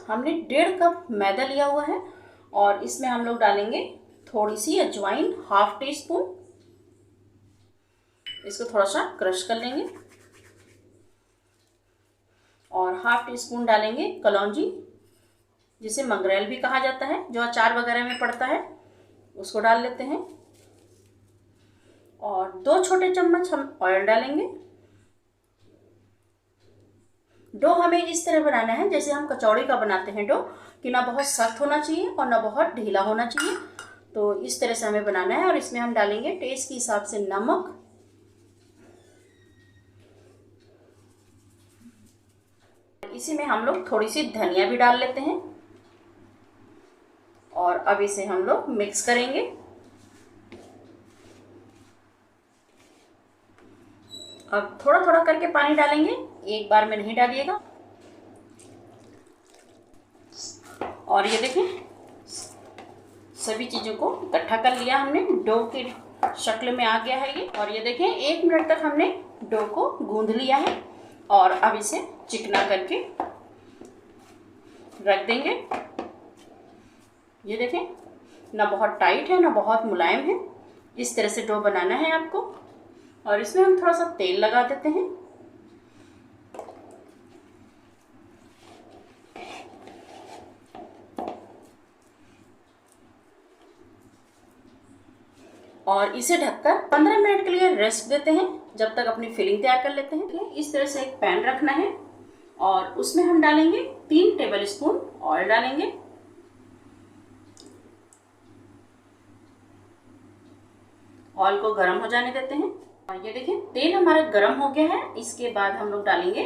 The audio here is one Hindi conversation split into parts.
हमने 1.5 कप मैदा लिया हुआ है और इसमें हम लोग डालेंगे थोड़ी सी अजवाइन, हाफ टी स्पून। इसको थोड़ा सा क्रश कर लेंगे और हाफ टी स्पून डालेंगे कलौंजी, जिसे मंगरेल भी कहा जाता है, जो अचार वगैरह में पड़ता है, उसको डाल लेते हैं। और 2 छोटे चम्मच हम ऑयल डालेंगे। डो हमें इस तरह बनाना है जैसे हम कचौड़ी का बनाते हैं डो, कि ना बहुत सख्त होना चाहिए और ना बहुत ढीला होना चाहिए। तो इस तरह से हमें बनाना है। और इसमें हम डालेंगे टेस्ट के हिसाब से नमक, इसी में हम लोग थोड़ी सी धनिया भी डाल लेते हैं। और अब इसे हम लोग मिक्स करेंगे। अब थोड़ा थोड़ा करके पानी डालेंगे, एक बार में नहीं डालिएगा। और ये देखें, सभी चीज़ों को इकट्ठा कर लिया हमने, डो की शक्ल में आ गया है ये। और ये देखें 1 मिनट तक हमने डो को गूंद लिया है। और अब इसे चिकना करके रख देंगे। ये देखें, ना बहुत टाइट है ना बहुत मुलायम है, इस तरह से डो बनाना है आपको। और इसमें हम थोड़ा सा तेल लगा देते हैं। और इसे ढककर 15 मिनट के लिए रेस्ट देते हैं, जब तक अपनी फिलिंग तैयार कर लेते हैं। इस तरह से एक पैन रखना है और उसमें हम डालेंगे 3 टेबल स्पून ऑयल डालेंगे। ऑयल को गर्म हो जाने देते हैं। और ये देखिए तेल हमारा गर्म हो गया है। इसके बाद हम लोग डालेंगे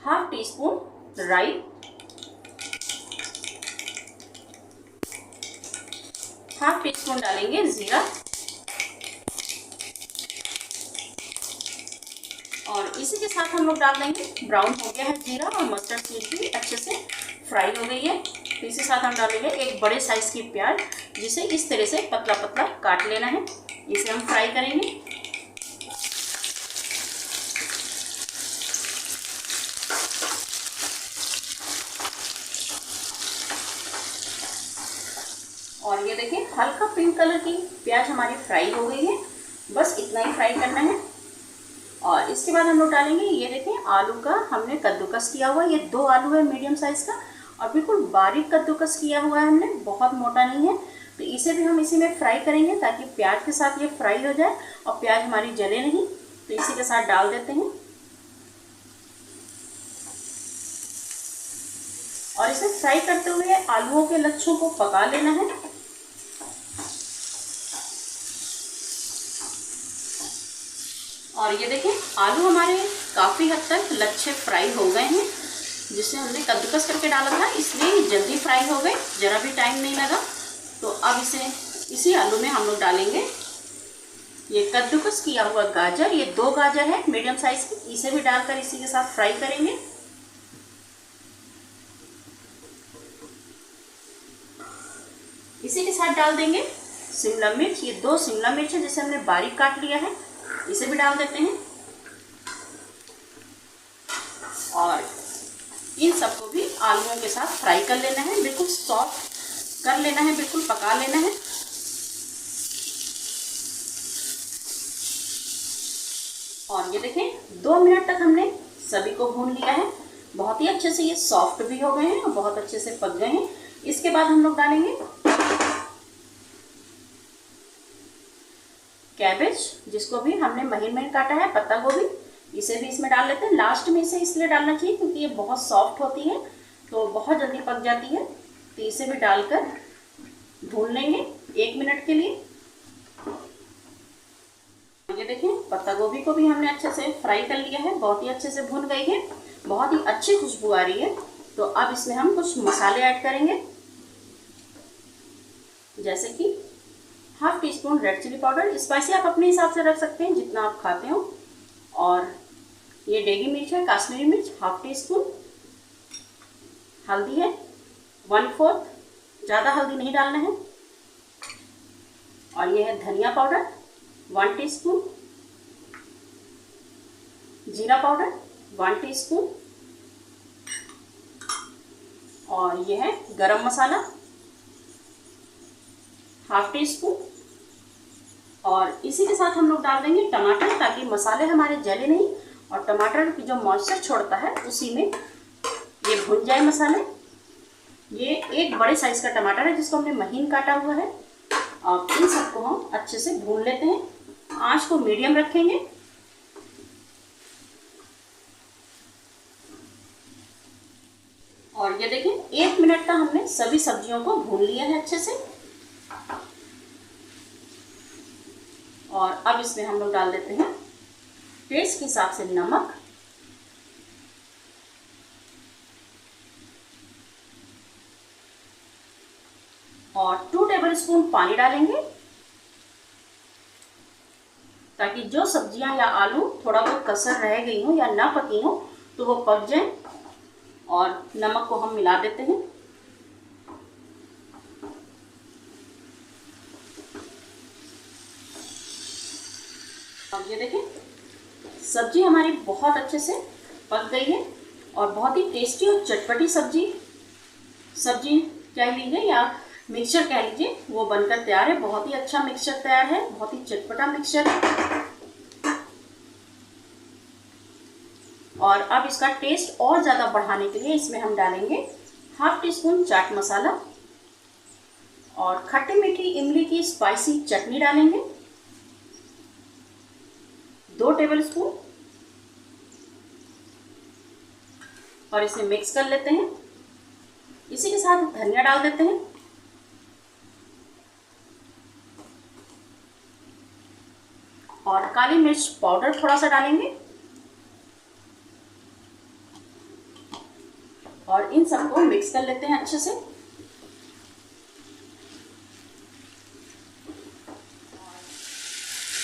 हाफ टी स्पून राई, हाफ टी स्पून डालेंगे जीरा, और इसी के साथ हम लोग डाल देंगे, ब्राउन हो गया है जीरा और मस्टर्ड सीड भी अच्छे से फ्राई हो गई है। तो इसी साथ हम डालेंगे एक बड़े साइज की प्याज, जिसे इस तरह से पतला पतला काट लेना है। इसे हम फ्राई करेंगे। और ये देखें हल्का पिंक कलर की प्याज हमारी फ्राई हो गई है। बस इतना ही फ्राई करना है। और इसके बाद हम लोग डालेंगे, ये देखें आलू का हमने कद्दूकस किया हुआ है। ये 2 आलू है मीडियम साइज का और बिल्कुल बारीक कद्दूकस किया हुआ है हमने, बहुत मोटा नहीं है। तो इसे भी हम इसी में फ्राई करेंगे ताकि प्याज के साथ ये फ्राई हो जाए और प्याज हमारी जले नहीं। तो इसी के साथ डाल देते हैं और इसे फ्राई करते हुए आलूओं के लच्छों को पका लेना है। और ये देखें आलू हमारे काफ़ी हद तक लच्छे फ्राई हो गए हैं, जिससे हमने कद्दूकस करके डाला था, इसलिए जल्दी फ्राई हो गए, ज़रा भी टाइम नहीं लगा। तो अब इसी आलू में हम लोग डालेंगे ये कद्दूकस किया हुआ गाजर। ये 2 गाजर है मीडियम साइज की, इसे भी डालकर इसी के साथ फ्राई करेंगे। इसी के साथ डाल देंगे शिमला मिर्च। ये 2 शिमला मिर्च है जिसे हमने बारीक काट लिया है, इसे भी डाल देते हैं। और इन सबको भी आलूओं के साथ फ्राई कर लेना है, बिल्कुल सॉफ्ट कर लेना है, बिल्कुल पका लेना है। और ये देखें 2 मिनट तक हमने सभी को भून लिया है। बहुत ही अच्छे से ये सॉफ्ट भी हो गए हैं और बहुत अच्छे से पक गए हैं। इसके बाद हम लोग डालेंगे कैबेज, जिसको भी हमने महीन महीन काटा है, पत्ता गोभी, इसे भी इसमें डाल लेते हैं। लास्ट में इसे इसलिए डालना चाहिए क्योंकि ये बहुत सॉफ्ट होती है तो बहुत जल्दी पक जाती है। तो इसे भी डालकर भून लेंगे 1 मिनट के लिए। ये देखें पत्ता गोभी को भी हमने अच्छे से फ्राई कर लिया है, बहुत ही अच्छे से भून गई है, बहुत ही अच्छी खुशबू आ रही है। तो अब इसमें हम कुछ मसाले ऐड करेंगे, जैसे कि half teaspoon red chilli powder. Spicy आप अपने हिसाब से रख सकते हैं जितना आप खाते हो। और ये डेगी मिर्च है, काश्मीरी मिर्च, हाफ टी स्पून। हल्दी है 1/4, ज़्यादा हल्दी नहीं डालना है। और ये है धनिया पाउडर 1 टीस्पून, जीरा पाउडर 1 टीस्पून, और ये है गरम मसाला ½ टी स्पून। और इसी के साथ हम लोग डाल देंगे टमाटर, ताकि मसाले हमारे जले नहीं और टमाटर की जो मॉइस्चर छोड़ता है उसी में ये भुन जाए मसाले। ये एक बड़े साइज का टमाटर है जिसको हमने महीन काटा हुआ है। अब इन सबको हम अच्छे से भून लेते हैं। आंच को मीडियम रखेंगे। और ये देखिए 1 मिनट तक हमने सभी सब्जियों को भून लिया है अच्छे से। और अब इसमें हम लोग डाल देते हैं टेस्ट के हिसाब से नमक, और 2 टेबलस्पून पानी डालेंगे, ताकि जो सब्जियां या आलू थोड़ा बहुत कसर रह गई हो या ना पकी हो तो वो पक जाए। और नमक को हम मिला देते हैं। अब ये देखें सब्जी हमारी बहुत अच्छे से पक गई है और बहुत ही टेस्टी और चटपटी सब्जी कह लीजिए या मिक्सचर कह लीजिए, वो बनकर तैयार है। बहुत ही अच्छा मिक्सचर तैयार है, बहुत ही चटपटा मिक्सचर है। और अब इसका टेस्ट और ज़्यादा बढ़ाने के लिए इसमें हम डालेंगे ½ टी स्पून चाट मसाला और खट्टी मीठी इमली की स्पाइसी चटनी डालेंगे 2 टेबलस्पून, और इसे मिक्स कर लेते हैं। इसी के साथ धनिया डाल देते हैं और काली मिर्च पाउडर थोड़ा सा डालेंगे और इन सबको मिक्स कर लेते हैं अच्छे से।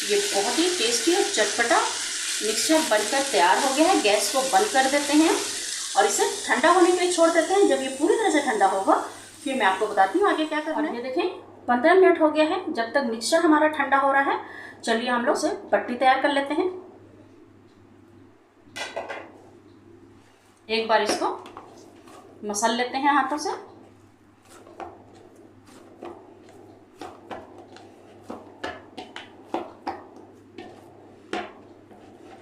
ये बहुत ही टेस्टी और चटपटा मिक्सचर बनकर तैयार हो गया है। गैस को बंद कर देते हैं और इसे ठंडा होने के लिए छोड़ देते हैं। जब ये पूरी तरह से ठंडा होगा फिर मैं आपको बताती हूँ आगे क्या करना है। ये देखें 15 मिनट हो गया है। जब तक मिक्सचर हमारा ठंडा हो रहा है, चलिए हम लोग से पट्टी तैयार कर लेते हैं। एक बार इसको मसल लेते हैं हाथों से।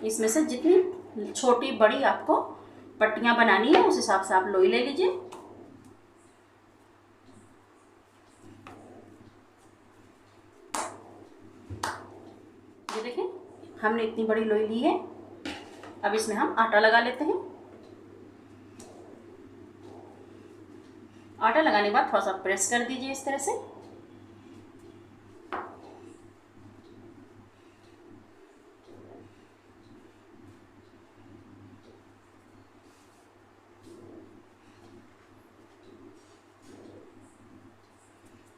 इसमें से जितनी छोटी बड़ी आपको पट्टियां बनानी है उस हिसाब से आप लोई ले लीजिए। ये देखें हमने इतनी बड़ी लोई ली है। अब इसमें हम आटा लगा लेते हैं। आटा लगाने के बाद थोड़ा सा प्रेस कर दीजिए इस तरह से।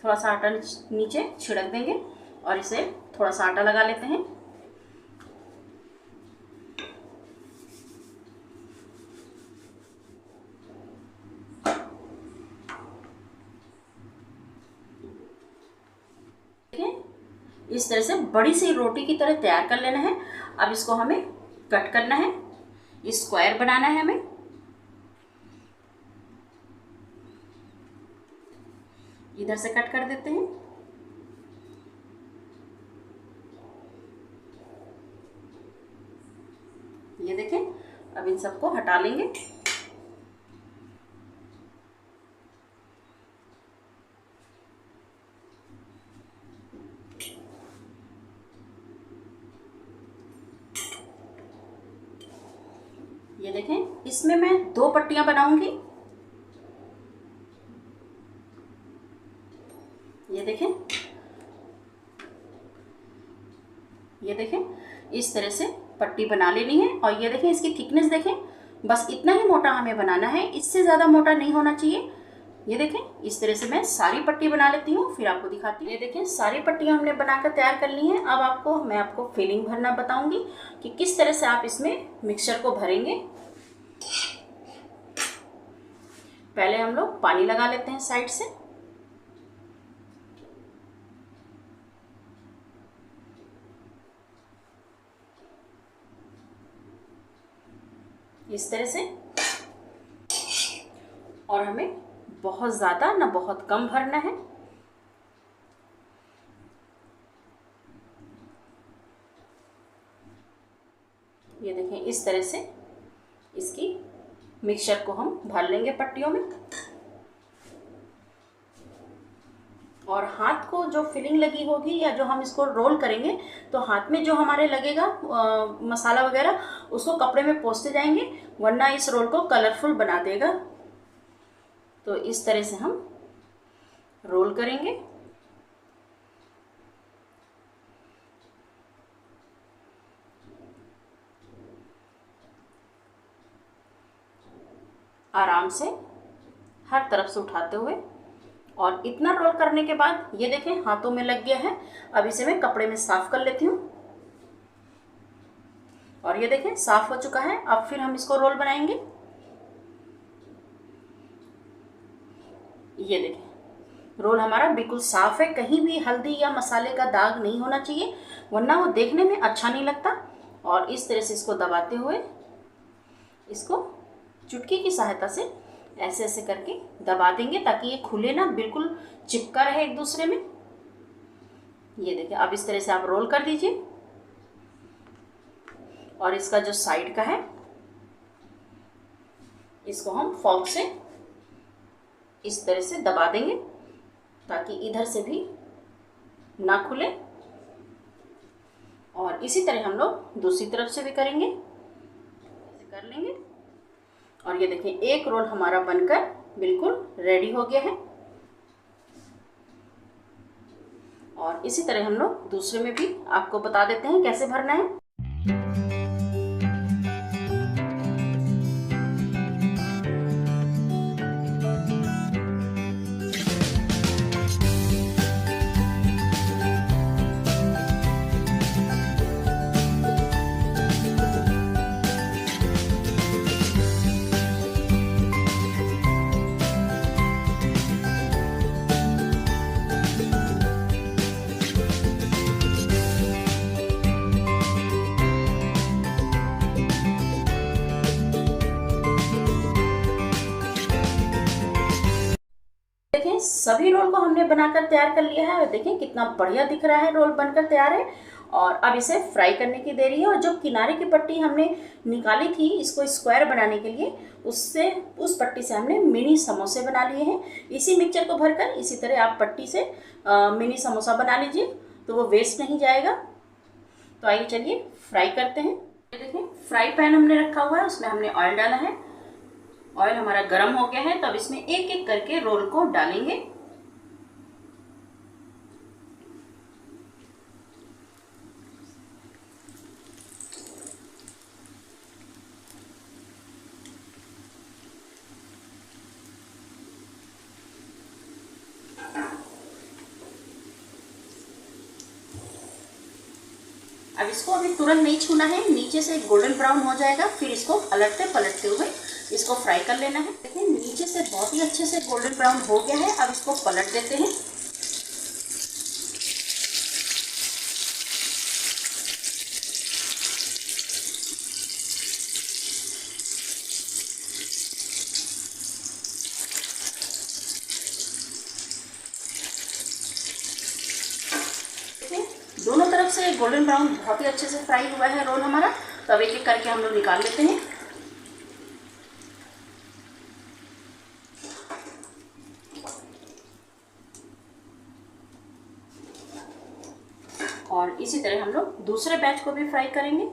थोड़ा सा आटा नीचे छिड़क देंगे और इसे थोड़ा सा आटा लगा लेते हैं। इस तरह से बड़ी सी रोटी की तरह तैयार कर लेना है। अब इसको हमें कट करना है, स्क्वायर बनाना है हमें। इधर से कट कर देते हैं। ये देखें अब इन सबको हटा लेंगे। ये देखें इसमें मैं 2 पट्टियां बनाऊंगी। ये देखें, ये देखें इस तरह से पट्टी बना लेनी है। और ये देखें इसकी थिकनेस देखें, बस इतना ही मोटा हमें बनाना है, इससे ज़्यादा मोटा नहीं होना चाहिए। ये देखें इस तरह से मैं सारी पट्टी बना लेती हूँ, फिर आपको दिखाती हूँ। ये देखें सारी पट्टियाँ हमने बनाकर तैयार कर ली हैं। अब मैं आपको फिलिंग भरना बताऊँगी कि किस तरह से आप इसमें मिक्सचर को भरेंगे। पहले हम लोग पानी लगा लेते हैं साइड से। इस तरह से, और हमें बहुत ज़्यादा ना बहुत कम भरना है। ये देखें, इस तरह से इसकी मिक्सचर को हम भर लेंगे पट्टियों में। और हाथ को जो फिलिंग लगी होगी या जो हम इसको रोल करेंगे तो हाथ में जो हमारे लगेगा मसाला वगैरह, उसको कपड़े में पोंछते जाएंगे, वरना इस रोल को कलरफुल बना देगा। तो इस तरह से हम रोल करेंगे। आराम से हर तरफ से उठाते हुए, और इतना रोल करने के बाद ये देखें हाथों में लग गया है। अब इसे मैं कपड़े में साफ कर लेती हूँ। और ये देखें साफ हो चुका है। अब फिर हम इसको रोल बनाएंगे। ये देखें रोल हमारा बिल्कुल साफ है, कहीं भी हल्दी या मसाले का दाग नहीं होना चाहिए, वरना वो देखने में अच्छा नहीं लगता। और इस तरह से इसको दबाते हुए इसको चुटकी की सहायता से ऐसे ऐसे करके दबा देंगे, ताकि ये खुले ना, बिल्कुल चिपका रहे एक दूसरे में। ये देखिए, अब इस तरह से आप रोल कर दीजिए। और इसका जो साइड का है इसको हम फोर्क से इस तरह से दबा देंगे, ताकि इधर से भी ना खुले। और इसी तरह हम लोग दूसरी तरफ से भी करेंगे, ऐसे कर लेंगे। और ये देखिए एक रोल हमारा बनकर बिल्कुल रेडी हो गया है। और इसी तरह हम लोग दूसरे में भी आपको बता देते हैं कैसे भरना है। देखें सभी रोल को हमने बनाकर तैयार कर लिया है। और देखें कितना बढ़िया दिख रहा है, रोल बनकर तैयार है। और अब इसे फ्राई करने की देरी है। और जो किनारे की पट्टी हमने निकाली थी इसको स्क्वायर बनाने के लिए, उस पट्टी से हमने मिनी समोसे बना लिए हैं। इसी मिक्सचर को भरकर इसी तरह आप पट्टी से मिनी समोसा बना लीजिए, तो वो वेस्ट नहीं जाएगा। तो आइए चलिए फ्राई करते हैं। देखें फ्राई पैन हमने रखा हुआ है, उसमें हमने ऑयल डाला है। ऑयल हमारा गर्म हो गया है, तो अब इसमें एक एक करके रोल को डालेंगे। अब इसको अभी तुरंत नहीं छूना है, नीचे से गोल्डन ब्राउन हो जाएगा, फिर इसको पलटते पलटते हुए इसको फ्राई कर लेना है। देखिए नीचे से बहुत ही अच्छे से गोल्डन ब्राउन हो गया है। अब इसको पलट देते हैं। दोनों तरफ से गोल्डन ब्राउन बहुत ही अच्छे से फ्राई हुआ है रोल हमारा। तो अब एक एक करके हम लोग निकाल लेते हैं। और इसी तरह हम लोग दूसरे बैच को भी फ्राई करेंगे।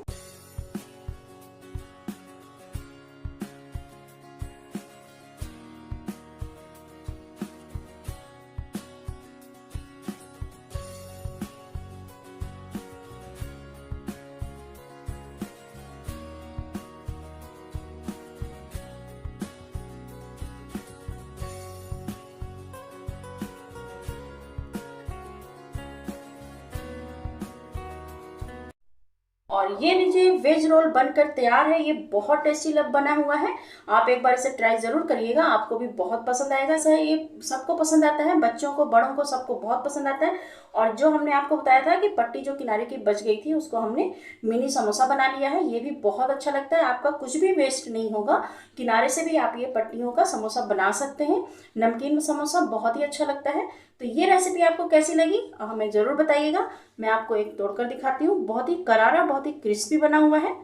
और ये लीजिए वेज रोल बनकर तैयार है। ये बहुत टेस्टी बना हुआ है। आप एक बार इसे ट्राई ज़रूर करिएगा, आपको भी बहुत पसंद आएगा। सर ये सबको पसंद आता है, बच्चों को बड़ों को सबको बहुत पसंद आता है। और जो हमने आपको बताया था कि पट्टी जो किनारे की बच गई थी उसको हमने मिनी समोसा बना लिया है। ये भी बहुत अच्छा लगता है, आपका कुछ भी वेस्ट नहीं होगा। किनारे से भी आप ये पट्टियों का समोसा बना सकते हैं। नमकीन समोसा बहुत ही अच्छा लगता है। तो ये रेसिपी आपको कैसी लगी हमें ज़रूर बताइएगा। मैं आपको एक तोड़कर दिखाती हूँ। बहुत ही करारा, बहुत ही क्रिस्पी बना हुआ है।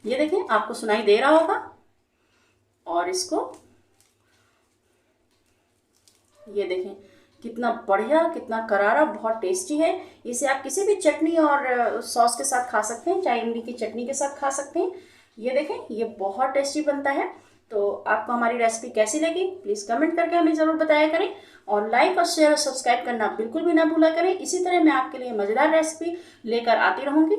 ये देखें, आपको सुनाई दे रहा होगा। और इसको ये देखें कितना बढ़िया, कितना करारा, बहुत टेस्टी है। इसे आप किसी भी चटनी और सॉस के साथ खा सकते हैं, चाहे इमली की चटनी के साथ खा सकते हैं। ये देखें, ये बहुत टेस्टी बनता है। तो आपको हमारी रेसिपी कैसी लगी प्लीज़ कमेंट करके हमें ज़रूर बताया करें। और लाइक और शेयर और सब्सक्राइब करना बिल्कुल भी ना भूला करें। इसी तरह मैं आपके लिए मज़ेदार रेसिपी लेकर आती रहूँगी।